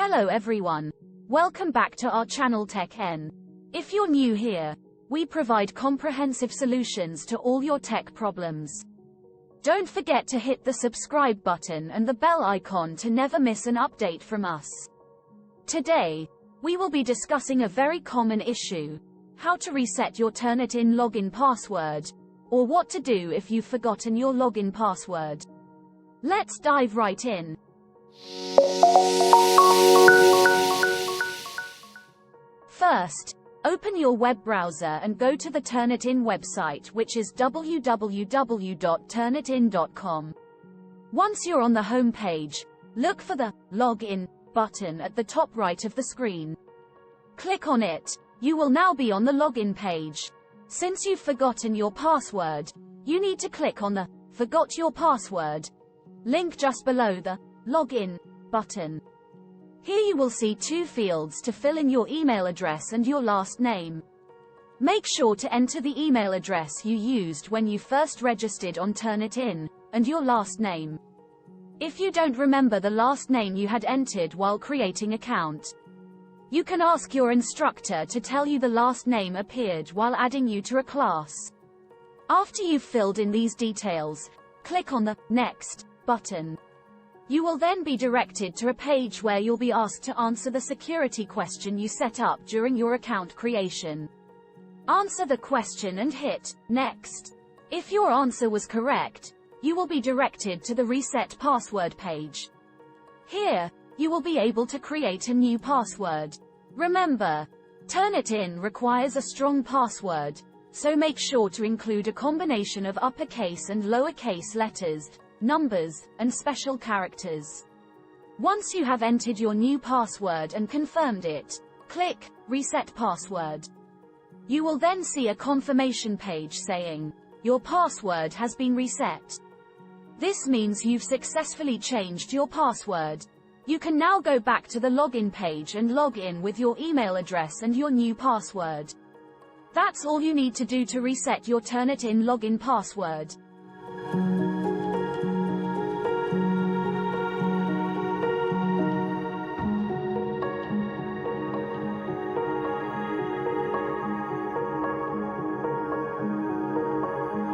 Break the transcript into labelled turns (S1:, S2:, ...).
S1: Hello everyone. Welcome back to our channel TechEn. If you're new here, we provide comprehensive solutions to all your tech problems. Don't forget to hit the subscribe button and the bell icon to never miss an update from us. Today, we will be discussing a very common issue: how to reset your Turnitin login password, or what to do if you've forgotten your login password. Let's dive right in. First, open your web browser and go to the Turnitin website, which is www.turnitin.com. Once you're on the home page, look for the Login button at the top right of the screen. Click on it. You will now be on the login page. Since you've forgotten your password, you need to click on the Forgot Your Password link just below the Login button. Here you will see two fields to fill in: your email address and your last name. Make sure to enter the email address you used when you first registered on Turnitin, and your last name. If you don't remember the last name you had entered while creating account, you can ask your instructor to tell you the last name appeared while adding you to a class. After you've filled in these details, click on the Next button. You will then be directed to a page where you'll be asked to answer the security question you set up during your account creation. Answer the question and hit Next. If your answer was correct, you will be directed to the Reset Password page. Here, you will be able to create a new password. Remember, Turnitin requires a strong password, so make sure to include a combination of uppercase and lowercase letters, numbers, and special characters. Once you have entered your new password and confirmed it, click Reset Password. You will then see a confirmation page saying, "Your password has been reset." This means you've successfully changed your password. You can now go back to the login page and log in with your email address and your new password. That's all you need to do to reset your Turnitin login password.